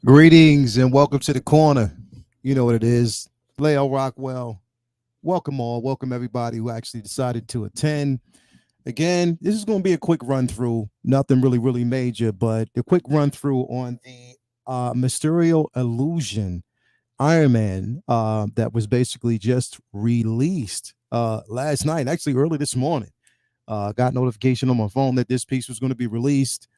Greetings and welcome to the corner. You know what it is. Leo Rockwell. Welcome all. Welcome everybody who actually decided to attend. Again, this is going to be a quick run through. Nothing really major, but a quick run through on the Mysterio Illusion Iron Man that was basically just released last night, actually early this morning. Got notification on my phone that this piece was going to be released.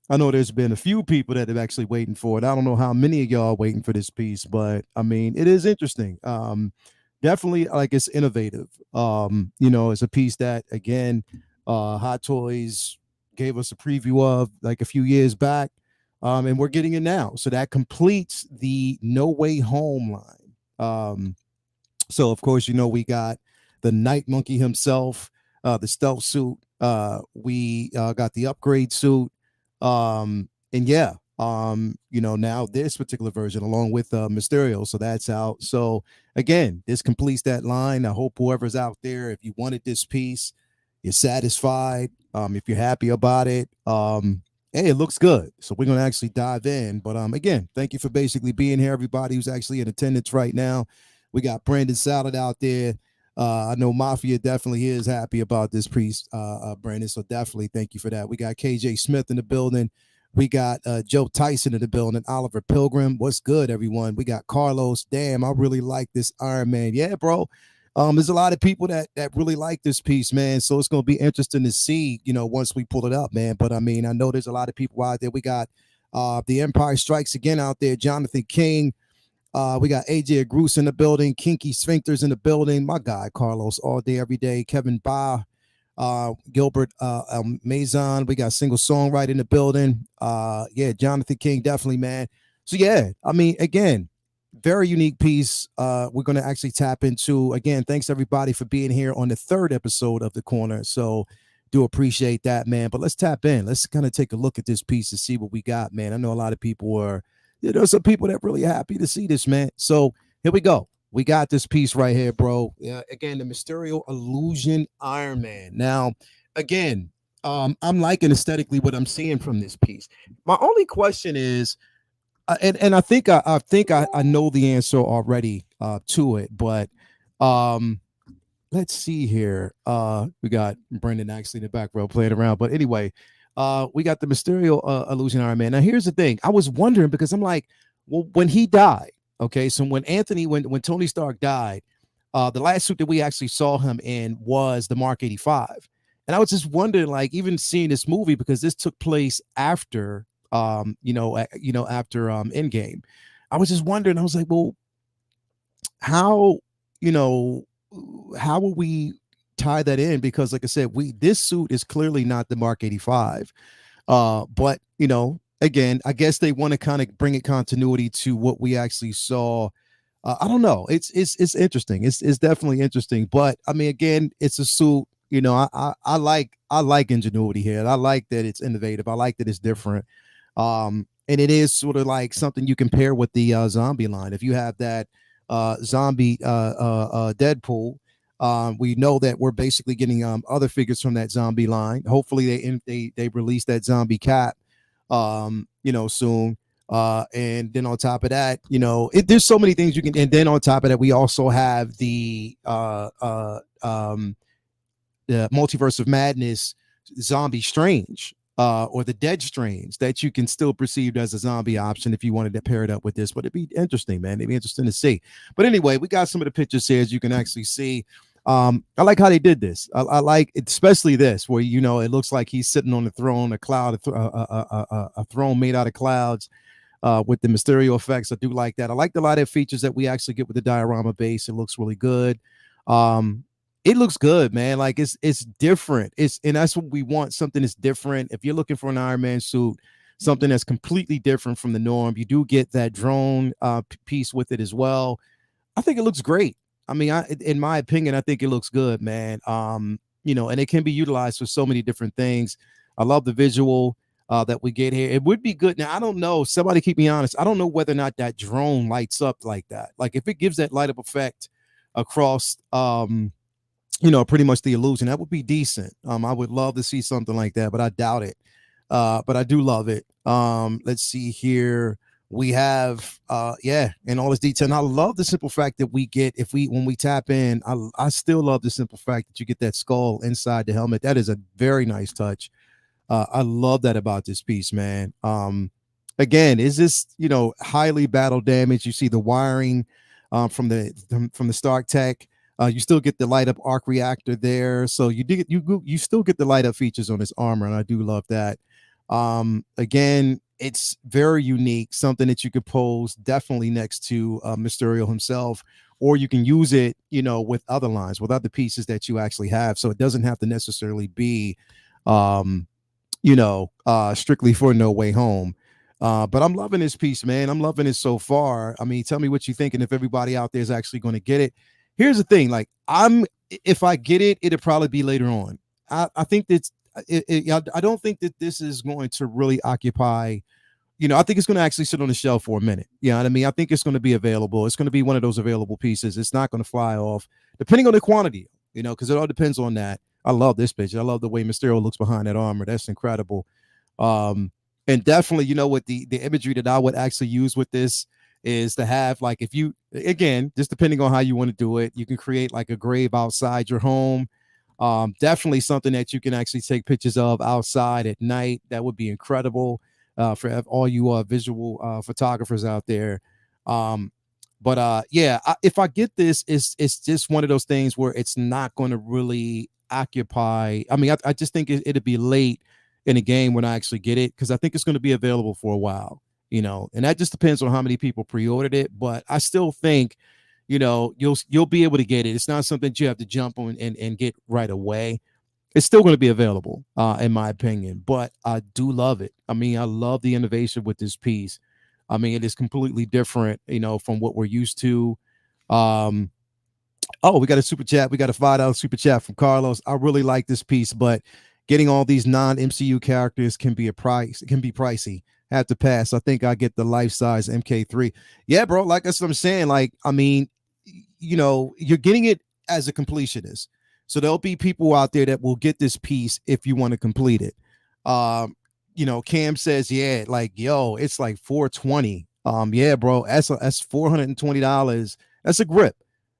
I know there's been a few people that have actually waiting for it. I don't know how many of y'all are waiting for this piece, but I mean, it is interesting. Definitely like it's innovative. It's a piece that again, Hot Toys gave us a preview of like a few years back. And we're getting it now. So that completes the No Way Home line. So of course, we got the Night Monkey himself, the stealth suit. We got the upgrade suit. And yeah, now this particular version along with Mysterio, so that's out. So again, this completes that line. I hope whoever's out there, if you wanted this piece, you're satisfied. If you're happy about it, hey, it looks good. So we're gonna actually dive in. But again, thank you for basically being here, everybody who's actually in attendance right now. We got Brandon Salad out there. I know Mafia definitely is happy about this piece, Brandon. So definitely thank you for that. We got KJ Smith in the building. We got Joe Tyson in the building. Oliver Pilgrim. What's good, everyone? We got Carlos. Damn, I really like this Iron Man. Yeah, bro. There's a lot of people that really like this piece, man. So it's gonna be interesting to see, once we pull it up, man. But I mean, I know there's a lot of people out there. We got the Empire Strikes Again out there. Jonathan King. We got AJ Agruce in the building, Kinky Sphincters in the building, my guy Carlos all day, every day, Kevin Ba, Gilbert Mazon. We got Single Songwriter in the building. Yeah, Jonathan King, definitely, man. So yeah, I mean, again, very unique piece. We're gonna actually tap into again. Thanks everybody for being here on the third episode of The Corner. So do appreciate that, man. But let's tap in. Let's kind of take a look at this piece and see what we got, man. I know a lot of people are there's some people that really happy to see this, man. So here we go. We got this piece right here, bro. Again, the Mysterio Illusion Iron Man. Now, again, I'm liking aesthetically what I'm seeing from this piece. My only question is, and I think I know the answer already to it, but let's see here. We got Brendan actually in the back row playing around, but anyway, we got the Mysterio Illusion Iron Man. Now, here's the thing. I was wondering because I'm like, well, when he died, okay, so when Tony Stark died, the last suit that we actually saw him in was the Mark 85. And I was just wondering, like, even seeing this movie, because this took place after, after Endgame. I was just wondering, I was like, well, how, you know, how will we tie that in? Because like I said, this suit is clearly not the Mark 85. But again, I guess they want to kind of bring it continuity to what we actually saw. I don't know. It's interesting. It's definitely interesting. But I mean, again, it's a suit. I like ingenuity here. I like that it's innovative. I like that it's different. And it is sort of like something you compare with the zombie line. If you have that zombie Deadpool, we know that we're basically getting other figures from that zombie line. Hopefully they release that zombie Cap soon. And then on top of that, there's so many things you can. And then on top of that, we also have the Multiverse of Madness Zombie Strange. Or the Dead Strange that you can still perceive as a zombie option if you wanted to pair it up with this. But it'd be interesting, man. It'd be interesting to see. But anyway, we got some of the pictures here as you can actually see. I like how they did this. I like it, especially this where it looks like he's sitting on the throne, a throne made out of clouds with the Mysterio effects. I do like that. I like a lot of features that we actually get with the diorama base. It looks really good. It looks good, man. Like it's different. And that's what we want. Something that's different. If you're looking for an Iron Man suit, something that's completely different from the norm, you do get that drone piece with it as well. I think it looks great. I mean, in my opinion, I think it looks good, man. And it can be utilized for so many different things. I love the visual that we get here. It would be good. Now, I don't know. Somebody keep me honest. I don't know whether or not that drone lights up like that. Like if it gives that light up effect across pretty much the illusion, that would be decent. I would love to see something like that, but I doubt it. But I do love it. Let's see here. We have and all this detail. And I love the simple fact that we get if we when we tap in, I still love the simple fact that you get that skull inside the helmet. That is a very nice touch. I love that about this piece, man. Again, is this highly battle damage? You see the wiring from the Stark Tech. You still get the light up arc reactor there, so you still get the light up features on this armor, and I do love that. Again, it's very unique, something that you could pose definitely next to Mysterio himself, or you can use it, with other lines, with other pieces that you actually have. So it doesn't have to necessarily be um, strictly for No Way Home. But I'm loving this piece, man. I'm loving it so far. I mean, tell me what you think, and if everybody out there is actually going to get it. Here's the thing: like, if I get it, it'll probably be later on. I think that's. I don't think that this is going to really occupy. I think it's going to actually sit on the shelf for a minute. You know what I mean? I think it's going to be available. It's going to be one of those available pieces. It's not going to fly off, depending on the quantity. Because it all depends on that. I love this picture. I love the way Mysterio looks behind that armor. That's incredible. And definitely, what the imagery that I would actually use with this is to have, like, if you, again, just depending on how you want to do it, you can create like a grave outside your home. Definitely something that you can actually take pictures of outside at night. That would be incredible for all you visual photographers out there. If I get this, it's just one of those things where it's not going to really occupy. I mean, I just think it'd be late in a game when I actually get it, because I think it's going to be available for a while, and that just depends on how many people pre-ordered it. But I still think, you'll be able to get it. It's not something that you have to jump on and get right away. It's still going to be available, in my opinion. But I do love it. I mean, I love the innovation with this piece. I mean, it is completely different, from what we're used to. Um, Oh, we got a super chat. We got a $5 super chat from Carlos. I really like this piece, but getting all these non-MCU characters can be a price. It can be pricey. Have to pass. I think I get the life-size MK3. Yeah, bro. Like that's what I'm saying. Like, I mean, you're getting it as a completionist. So there'll be people out there that will get this piece if you want to complete it. Cam says, yeah, like, yo, it's like 420. Yeah, bro, that's $420. That's a grip.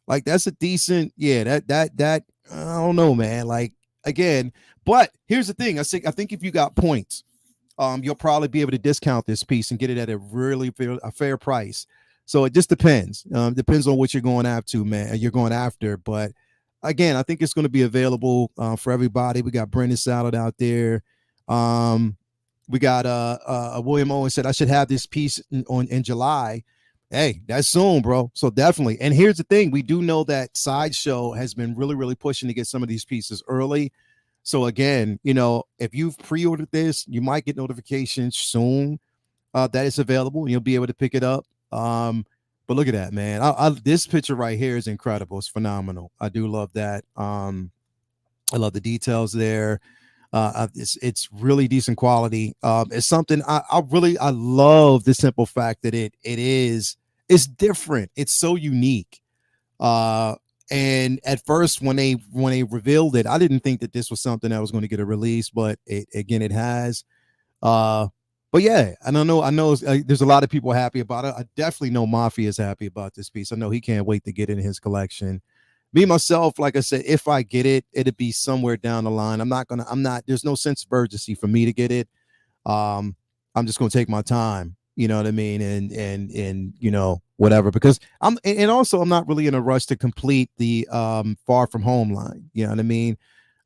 Like, that's a decent, yeah, that I don't know, man. Like, again, but here's the thing. I think if you got points, you'll probably be able to discount this piece and get it at a really fair price. So it just depends. Depends on what you're going after, man. You're going after, but again, I think it's going to be available for everybody. We got Brendan Salad out there. We got William Owen said I should have this piece in July. Hey, that's soon, bro. So definitely. And here's the thing: we do know that Sideshow has been really, really pushing to get some of these pieces early. So again, if you've pre-ordered this, you might get notifications soon that it's available, and you'll be able to pick it up. But look at that, man. This picture right here is incredible. It's phenomenal. I do love that. I love the details there. It's really decent quality. It's something I love the simple fact that it's different. It's so unique. And at first, when they revealed it, I didn't think that this was something that was going to get a release, but it has. But yeah, and I know there's a lot of people happy about it. I definitely know Mafia is happy about this piece. I know he can't wait to get it in his collection. Me myself, like I said, if I get it, it'll be somewhere down the line. There's no sense of urgency for me to get it. I'm just gonna take my time, you know what I mean, and whatever, because I'm not really in a rush to complete the Far From Home line. You know what I mean?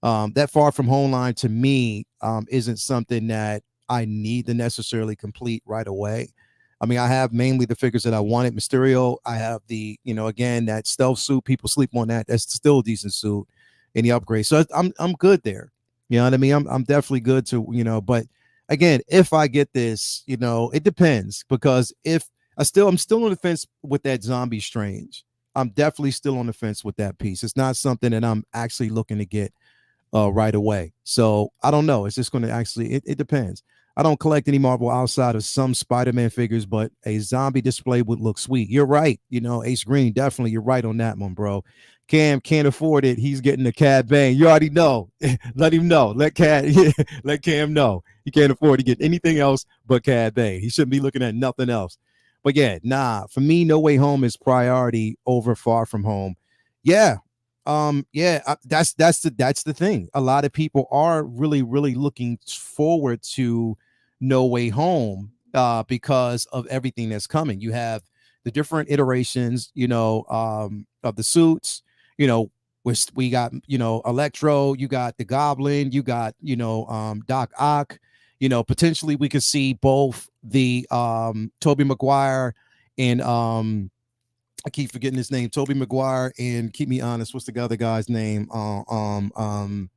That Far From Home line to me isn't something that I need to necessarily complete right away. I mean, I have mainly the figures that I wanted. Mysterio, I have the, again, that stealth suit. People sleep on that. That's still a decent suit in the upgrade. So I'm good there. You know what I mean? I'm definitely good to, but again, if I get this, it depends, because I'm still on the fence with that Zombie Strange. I'm definitely still on the fence with that piece. It's not something that I'm actually looking to get right away. So I don't know. It's just going to actually, it depends. I don't collect any Marvel outside of some Spider-Man figures, but a zombie display would look sweet. You're right. Ace Green, definitely. You're right on that one, bro. Cam can't afford it. He's getting the Cad Bane. You already know. Let him know. Let Cam know. He can't afford to get anything else but Cad Bane. He shouldn't be looking at nothing else. But yeah, nah, for me, No Way Home is priority over Far From Home. Yeah. Yeah, that's the thing. A lot of people are really looking forward to No Way Home because of everything that's coming. You have the different iterations, of the suits, you know, we got, Electro, you got the Goblin, you got, Doc Ock. Potentially we could see both the Toby Maguire and I keep forgetting his name, Toby Maguire, and keep me honest, what's the other guy's name? Man,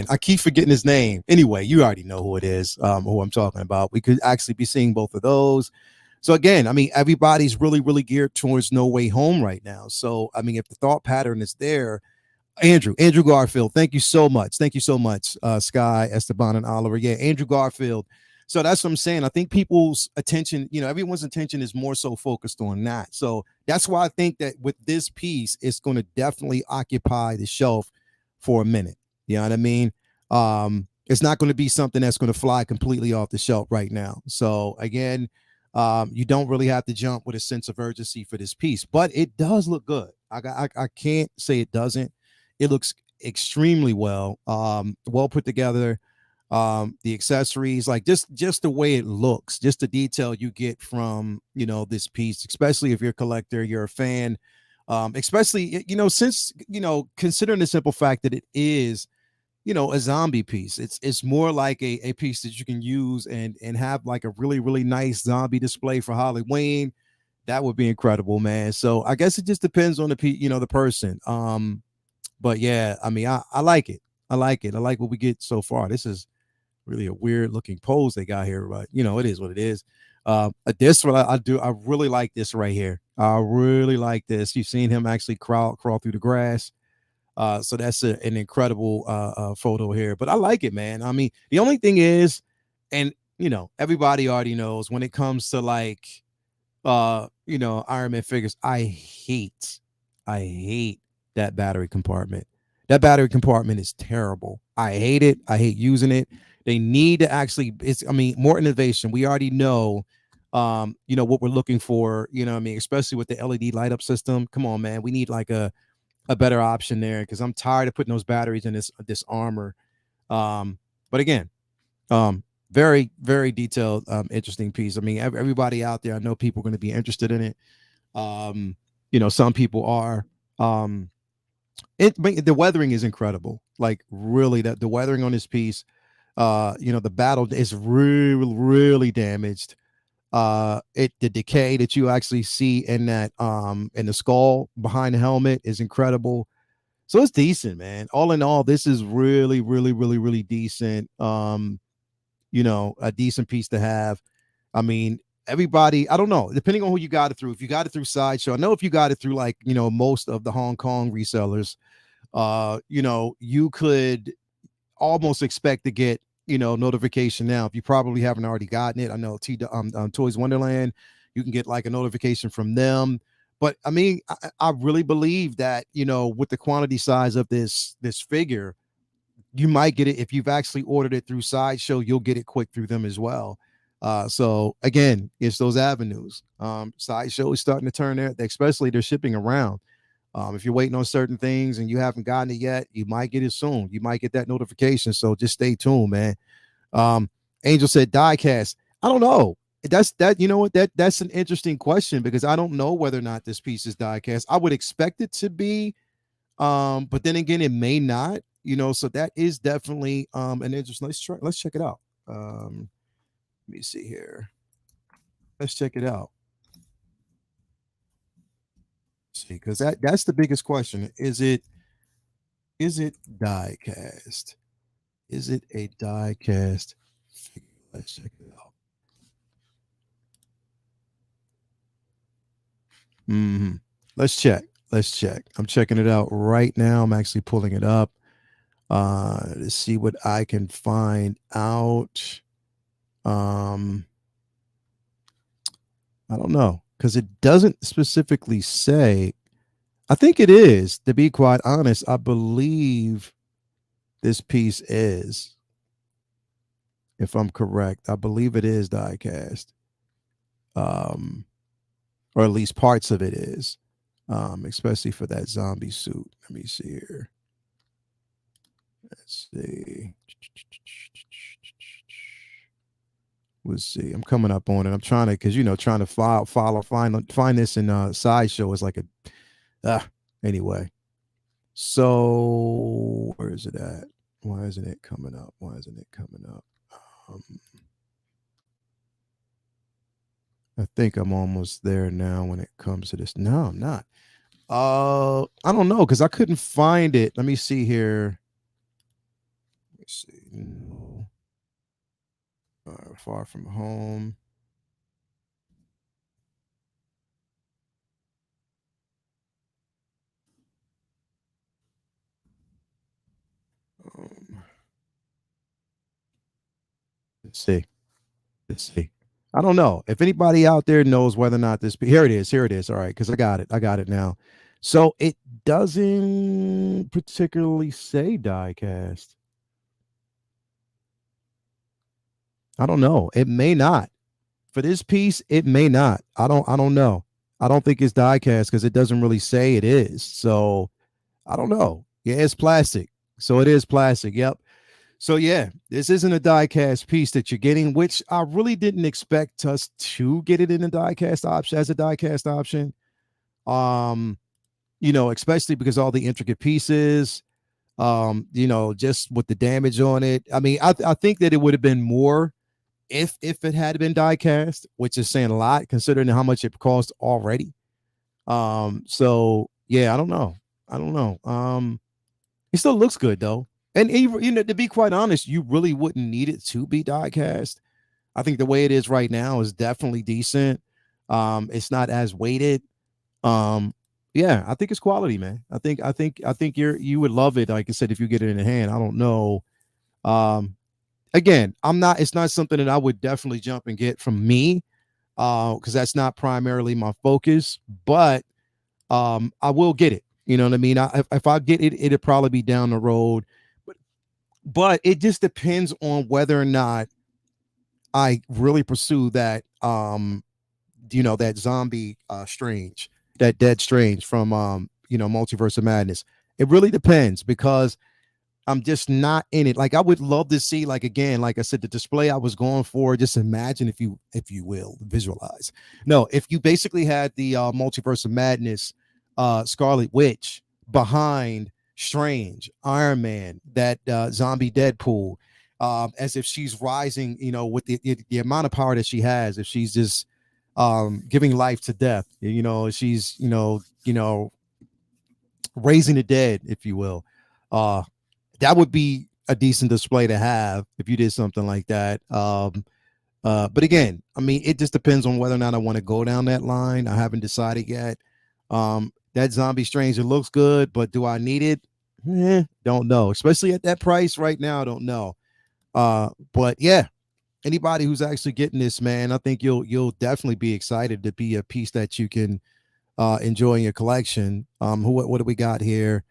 I keep forgetting his name. Anyway, you already know who it is, who I'm talking about. We could actually be seeing both of those. So again, I mean, everybody's really geared towards No Way Home right now. So I mean, if the thought pattern is there, Andrew Garfield. Thank you so much. Thank you so much, Sky, Esteban, and Oliver. Yeah, Andrew Garfield. So that's what I'm saying. I think people's attention, everyone's attention is more so focused on that. So that's why I think that with this piece, it's going to definitely occupy the shelf for a minute. You know what I mean? It's not going to be something that's going to fly completely off the shelf right now. So again, you don't really have to jump with a sense of urgency for this piece, but it does look good. I can't say it doesn't. It looks extremely well put together. The accessories, like just the way it looks, just the detail you get from this piece, especially if you're a collector, you're a fan. Especially since considering the simple fact that it is a zombie piece. It's more like a piece that you can use and have like a really nice zombie display for Halloween. That would be incredible, man. So I guess it just depends on the person. But yeah, I mean, I like it. I like it. I like what we get so far. This is really a weird looking pose they got here, but it is what it is. This one I do. I really like this right here. I really like this. You've seen him actually crawl through the grass. So that's an incredible photo here. But I like it, man. I mean, the only thing is, and everybody already knows when it comes to like Iron Man figures, I hate that battery compartment. That battery compartment is terrible. I hate it. I hate using it. They need to actually, I mean, more innovation. We already know what we're looking for, I mean, especially with the LED light up system. Come on, man. We need like a better option there because I'm tired of putting those batteries in this armor. But again, very detailed, interesting piece. I mean, everybody out there, I know people are going to be interested in it. Um, some people are. But the weathering is incredible. Like really, that the weathering on this piece, the battle is really damaged. The decay that you actually see in that in the skull behind the helmet is incredible. So it's decent, man. All in all, this is really decent. A decent piece to have. I mean, everybody, I don't know, depending on who you got it through. If you got it through Sideshow, I know if you got it through like, most of the Hong Kong resellers, you could almost expect to get, notification now. If you probably haven't already gotten it, I know Toys Wonderland, you can get like a notification from them. But I mean, I really believe that, with the quantity size of this figure, you might get it if you've actually ordered it through Sideshow. You'll get it quick through them as well. So again, it's those avenues. Sideshow is starting to turn there, especially they're shipping around. If you're waiting on certain things and you haven't gotten it yet, you might get it soon. You might get that notification. So just stay tuned, man. Um, Angel said diecast. I don't know. That's that. You know what? That's an interesting question because I don't know whether or not this piece is diecast. I would expect it to be, but then again, it may not. So that is definitely an interesting. Let's check it out. Let me see here. Let's check it out. See, because that's the biggest question. Is it die cast? Is it a die cast figure? Let's check it out. hmm Let's check. Let's check. I'm checking it out right now. I'm actually pulling it up to see what I can find out. Um, I don't know because it doesn't specifically say. I think it is, to be quite honest. I believe this piece is, if I'm correct. I believe it is diecast. um, or at least parts of it is, especially for that zombie suit. Let me see here. Let's see. Let's see. I'm coming up on it. I'm trying to, because trying to find this in sideshow is like a anyway. So where is it at? Why isn't it coming up? Why isn't it coming up? Um, I think I'm almost there now when it comes to this. No, I'm not. I don't know because I couldn't find it. Let me see here. Let me see. No. Far from home. Um, let's see. Let's see. I don't know if anybody out there knows whether or not this. Here it is. Here it is. All right, because I got it. I got it now. So it doesn't particularly say diecast. I don't know. It may not. For this piece, it may not. I don't know. I don't think it's diecast because it doesn't really say it is. So I don't know. Yeah, it's plastic. So it is plastic. Yep. So yeah, this isn't a diecast piece that you're getting, which I really didn't expect us to get it in a diecast option as a diecast option. Um, especially because all the intricate pieces, just with the damage on it. I mean, I think that it would have been more if it had been die cast, which is saying a lot considering how much it cost already. So yeah, I don't know. I don't know. It still looks good though. And to be quite honest, you really wouldn't need it to be die cast. I think the way it is right now is definitely decent. It's not as weighted. Um, yeah, I think it's quality, man. I think you would love it. Like I said, if you get it in the hand, I don't know. Um, Again, it's not something that I would definitely jump and get from me, because that's not primarily my focus, but I will get it. You know what I mean? If I get it, it'll probably be down the road. But it just depends on whether or not I really pursue that that zombie strange, that dead strange from Multiverse of Madness. It really depends because I'm just not in it. Like I would love to see, like again, like I said, the display I was going for. Just imagine if you will visualize. No, if you basically had the Multiverse of Madness, Scarlet Witch behind Strange, Iron Man, that zombie Deadpool, as if she's rising, with the amount of power that she has, if she's just giving life to death, she's raising the dead, if you will. Uh, that would be a decent display to have if you did something like that. But again, I mean, it just depends on whether or not I want to go down that line. I haven't decided yet. That zombie stranger looks good, but do I need it? Don't know. Especially at that price right now, I don't know. But yeah, anybody who's actually getting this, man, I think you'll definitely be excited to be a piece that you can enjoy in your collection. What do we got here?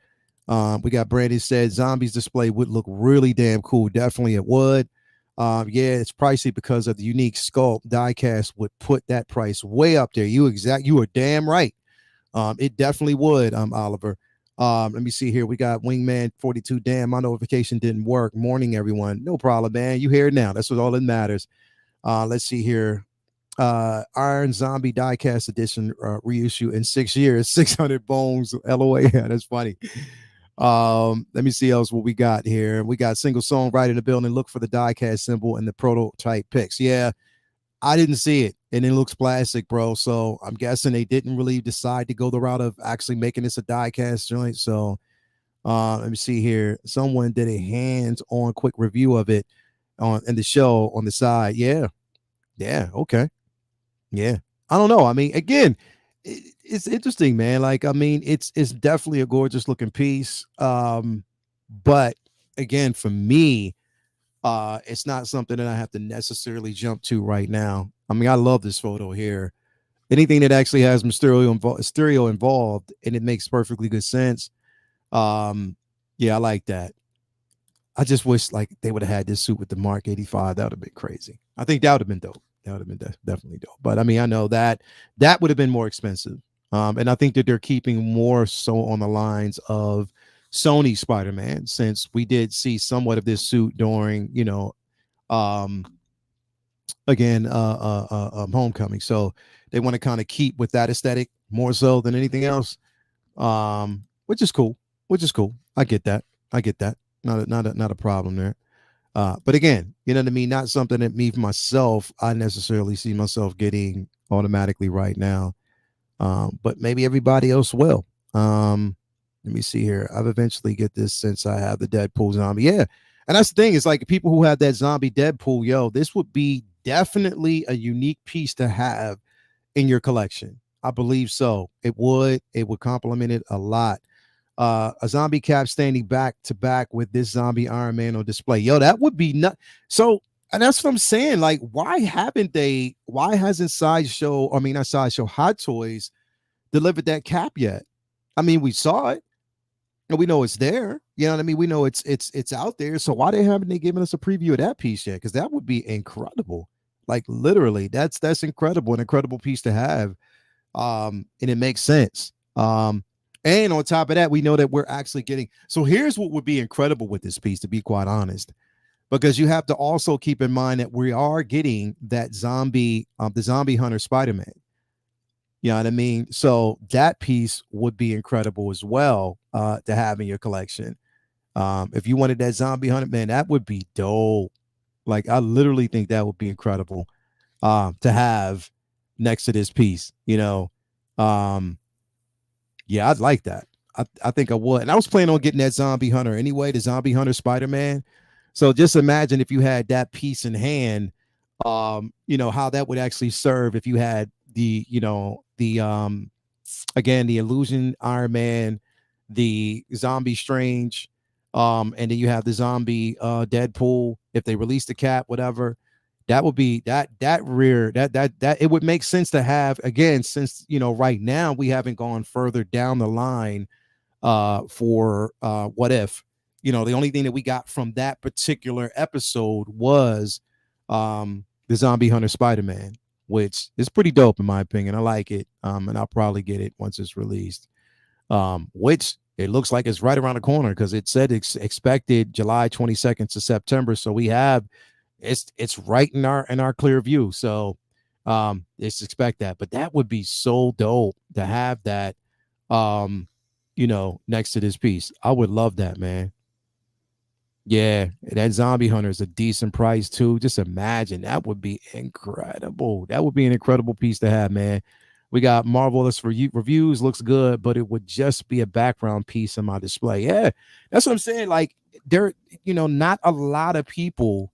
We got Brandon said zombies display would look really damn cool. Definitely it would. Yeah, it's pricey because of the unique sculpt. Diecast would put that price way up there. You are damn right. It definitely would, Oliver. Let me see here. We got Wingman 42. Damn, my notification didn't work. Morning, everyone. No problem, man. You here now. That's what all that matters. Let's see here. Iron Zombie Diecast Edition reissue in 6 years, 600 bones. LOA. Yeah, that's funny. Let me see else what we got here. We got single song right in the building. Look for the diecast symbol and the prototype pics. Yeah, I didn't see it, and it looks plastic, bro. So I'm guessing they didn't really decide to go the route of actually making this a diecast joint. So let me see here. Someone did a hands-on quick review of it on in the show on the side. Yeah, yeah, okay. Yeah. I don't know. I mean, again, it's interesting, man. Like, I mean, it's definitely a gorgeous looking piece. But again, for me, it's not something that I have to necessarily jump to right now. I mean, I love this photo here. Anything that actually has Mysterio involved and it makes perfectly good sense. Um, yeah, I like that. I just wish like they would have had this suit with the Mark 85. That would have been crazy. I think that would have been dope. That would have been definitely dope. But I mean, I know that that would have been more expensive. And I think that they're keeping more so on the lines of Sony Spider-Man, since we did see somewhat of this suit during, um, again, Homecoming. So they want to kind of keep with that aesthetic more so than anything else, which is cool. Which is cool. I get that. I get that. Not a problem there. But again, you know what I mean? Not something that me myself, I necessarily see myself getting automatically right now. But maybe everybody else will. Let me see here. I've eventually get this since I have the Deadpool zombie. Yeah. And that's the thing, is like people who have that zombie Deadpool, yo, this would be definitely a unique piece to have in your collection. I believe so. It would complement it a lot. A zombie Cap standing back to back with this zombie Iron Man on display. Yo, that would be not so. And that's what I'm saying. Like, why hasn't Sideshow, I mean, not Sideshow, Hot Toys delivered that cap yet? I mean, we saw it and we know it's there. You know what I mean? We know it's out there. So why haven't they given us a preview of that piece yet? Because that would be incredible. Like, literally, that's incredible, an incredible piece to have. And it makes sense. And on top of that, we know that we're actually getting. So here's what would be incredible with this piece, to be quite honest, because you have to also keep in mind that we are getting that zombie, the zombie hunter Spider-Man. You know what I mean? So that piece would be incredible as well, to have in your collection. If you wanted that zombie hunter, man, that would be dope. Like, I literally think that would be incredible, to have next to this piece. Yeah, I'd like that. I think I would. And I was planning on getting that zombie hunter anyway, the zombie hunter Spider-Man. So just imagine if you had that piece in hand, how that would actually serve if you had the again, the illusion Iron Man, the zombie Strange, and then you have the zombie Deadpool. If they release the cap, whatever, that would be that rear that it would make sense to have, again, since right now we haven't gone further down the line for what if. The only thing that we got from that particular episode was the zombie hunter Spider-Man, which is pretty dope in my opinion. I like it. And I'll probably get it once it's released, which it looks like it's right around the corner, because it said expected July 22nd to September. So we have it's right in our clear view. So let's expect that. But that would be so dope to have that next to this piece. I would love that, man. Yeah, that zombie hunter is a decent price too. Just imagine, that would be incredible. That would be an incredible piece to have, man. We got marvelous reviews, looks good, but it would just be a background piece in my display. Yeah, that's what I'm saying. Like, there, not a lot of people,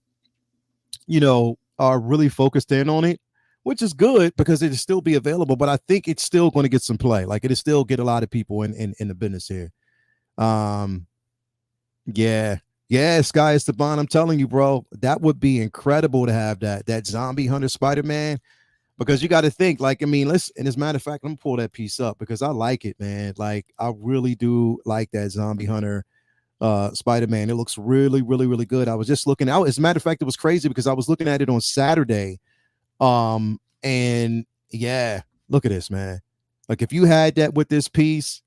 are really focused in on it, which is good because it'll still be available. But I think it's still going to get some play. Like, it'll still get a lot of people in the business here. Yeah. Yeah, Sky Esteban, I'm telling you, bro, that would be incredible to have that zombie hunter Spider-Man, because you got to think, like, I mean, let's, and as a matter of fact, I'm gonna pull that piece up because I like it, man. Like, I really do like that zombie hunter Spider-Man. It looks really, really, really good. I was just looking out. As a matter of fact, it was crazy because I was looking at it on Saturday. And yeah, look at this, man. Like, if you had that with this piece,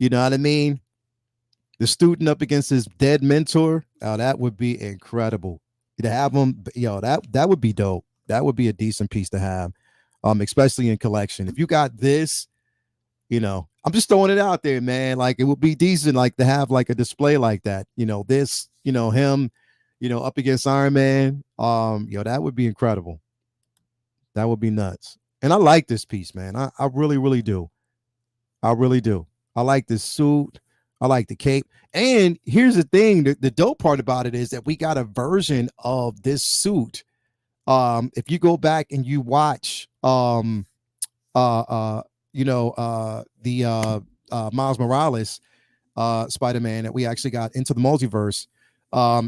you know what I mean? The student up against his dead mentor. Oh, that would be incredible. To have him, that would be dope. That would be a decent piece to have, especially in collection. If you got this, I'm just throwing it out there, man. Like, it would be decent, like, to have like a display like that. This, him, up against Iron Man. That would be incredible. That would be nuts. And I like this piece, man. I really, really do. I really do. I like this suit. I like the cape. And here's the thing, the dope part about it is that we got a version of this suit. If you go back and you watch the Miles Morales Spider-Man that we actually got into the multiverse,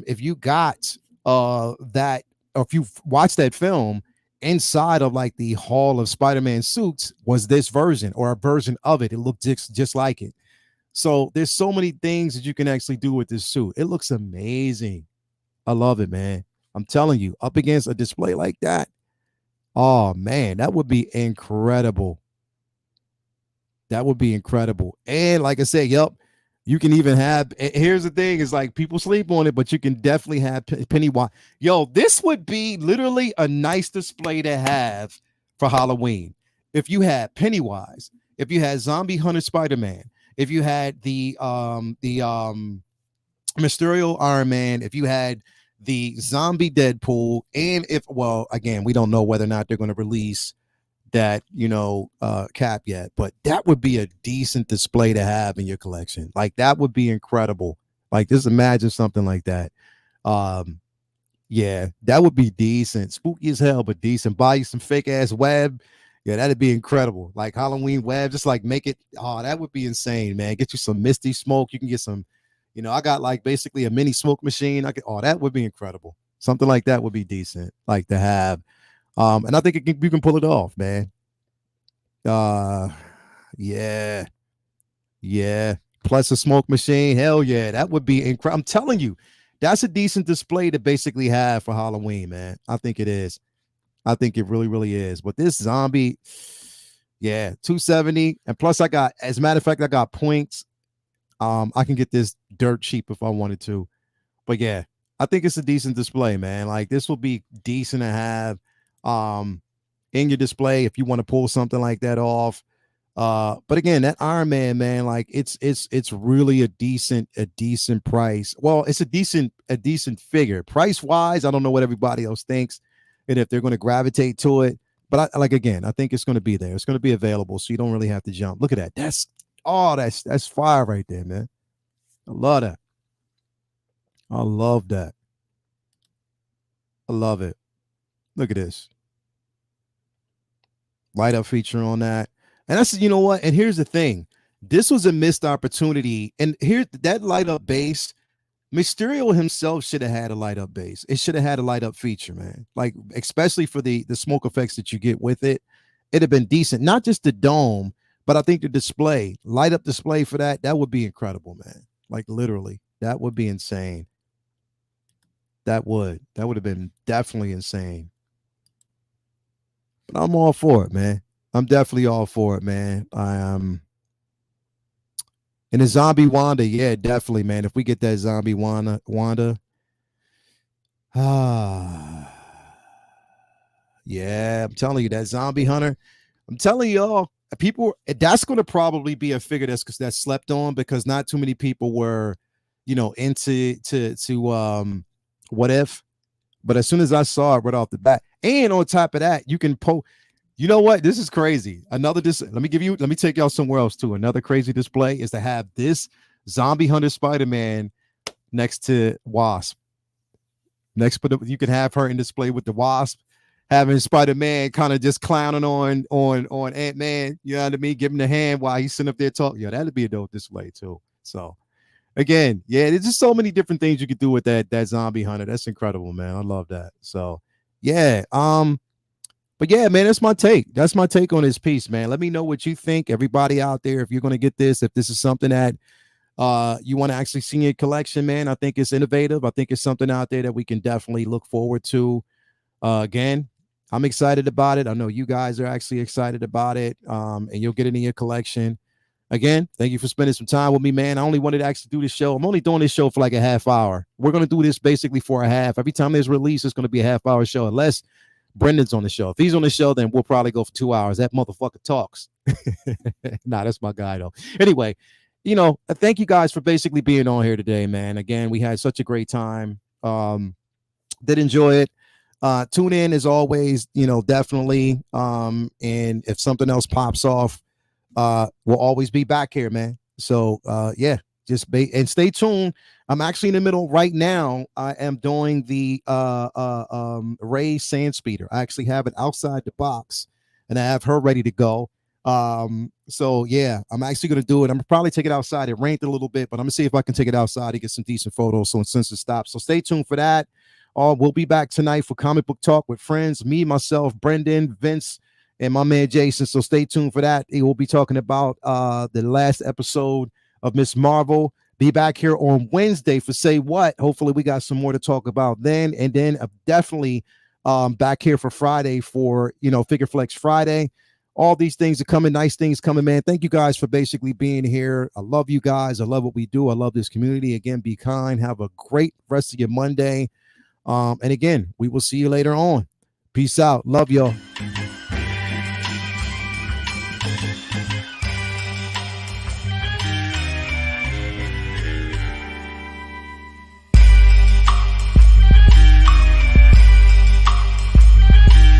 if you got that, or if you watched that film, inside of like the hall of Spider-Man suits was this version, or a version of it. It looked just like it. So there's so many things that you can actually do with this suit. It looks amazing. I love it, man. I'm telling you, up against a display like that, Oh man, that would be incredible. That would be incredible. And like I said, yep, you can even have. Here's the thing: is like people sleep on it, but you can definitely have Pennywise. Yo, this would be literally a nice display to have for Halloween. If you had Pennywise, if you had Zombie Hunter Spider Man, if you had the Mysterio Iron Man, if you had the zombie Deadpool, and if well, again, we don't know whether or not they're going to release that cap yet, but that would be a decent display to have in your collection. Like that would be incredible. Like just imagine something like that. um yeah, that would be decent, spooky as hell, but decent. Buy you some fake ass web. Yeah, that'd be incredible. Like Halloween web, just like make it. Oh, that would be insane, man. Get you some misty smoke. You can get some, I got like basically a mini smoke machine. Oh, that would be incredible. Something like that would be decent, like to have. And I think you can pull it off, man. Uh, yeah, yeah. Plus a smoke machine. Hell yeah, that would be incredible. I'm telling you, that's a decent display to basically have for Halloween, man. I think it is. I think it really, really is. But this zombie, yeah, 270. And plus, as a matter of fact, I got points. I can get this dirt cheap if I wanted to. But yeah, I think it's a decent display, man. Like this will be decent to have in your display if you want to pull something like that off. But again, that Iron Man, like it's really a decent price. Well, it's a decent figure. Price wise, I don't know what everybody else thinks and if they're going to gravitate to it. But I think it's going to be there. It's going to be available, so you don't really have to jump. Look at that. That's fire right there, man. I love that. I love that. I love it. Look at this light up feature on that. And that's what. And here's the thing: this was a missed opportunity. And here, that light up base, Mysterio himself should have had a light up base. It should have had a light up feature, man. Like especially for the smoke effects that you get with it, it'd have been decent. Not just the dome, but I think the display, light up display for that would be incredible, man. Like literally, that would be insane. That would have been definitely insane. But I'm all for it, man. I'm definitely all for it, man. I and the zombie Wanda, yeah, definitely, man. If we get that zombie Wanda, ah, yeah, I'm telling you, that zombie hunter. I'm telling y'all, people, that's going to probably be a figure that's slept on because not too many people were, into to what if. But as soon as I saw it right off the bat, and on top of that, you can post. You know what? This is crazy. Let me take y'all somewhere else too. Another crazy display is to have this zombie hunter Spider-Man next to Wasp. You can have her in display with the Wasp, having Spider-Man kind of just clowning on Ant-Man. You know what I mean? Give him the hand while he's sitting up there talking. Yeah, that'd be a dope display too. So again, yeah, there's just so many different things you could do with that zombie hunter. That's incredible, man. I love that. So yeah, but yeah, man, that's my take. That's my take on this piece, man. Let me know what you think, everybody out there. If you're going to get this, if this is something that you want to actually see in your collection, man, I think it's innovative. I think it's something out there that we can definitely look forward to. Again, I'm excited about it. I know you guys are actually excited about it, and you'll get it in your collection. Again, thank you for spending some time with me, man. I only wanted to actually do this show. I'm only doing this show for like a half hour. We're going to do this basically for a half. Every time there's release, it's going to be a half-hour show, unless Brendan's on the show. If he's on the show, then we'll probably go for 2 hours. That motherfucker talks. Nah, that's my guy, though. Anyway, thank you guys for basically being on here today, man. Again, we had such a great time. Did enjoy it. Tune in as always, definitely. And if something else pops off, we'll always be back here, man. So yeah, and stay tuned. I'm actually in the middle right now. I am doing the Ray sand speeder. I actually have it outside the box and I have her ready to go. So yeah, I'm actually gonna do it. I'm gonna probably take it outside. It rained a little bit, but I'm gonna see if I can take it outside to get some decent photos. So since it stops, so stay tuned for that. We'll be back tonight for comic book talk with friends, me, myself, Brendan, Vince, and my man Jason. So stay tuned for that. He will be talking about the last episode of Miss Marvel. Be back here on Wednesday for Say What. Hopefully we got some more to talk about then. And then definitely back here for Friday for, Figure Flex Friday. All these things are coming, nice things coming, man. Thank you guys for basically being here. I love you guys. I love what we do. I love this community. Again, be kind. Have a great rest of your Monday. And again, we will see you later on. Peace out. Love y'all.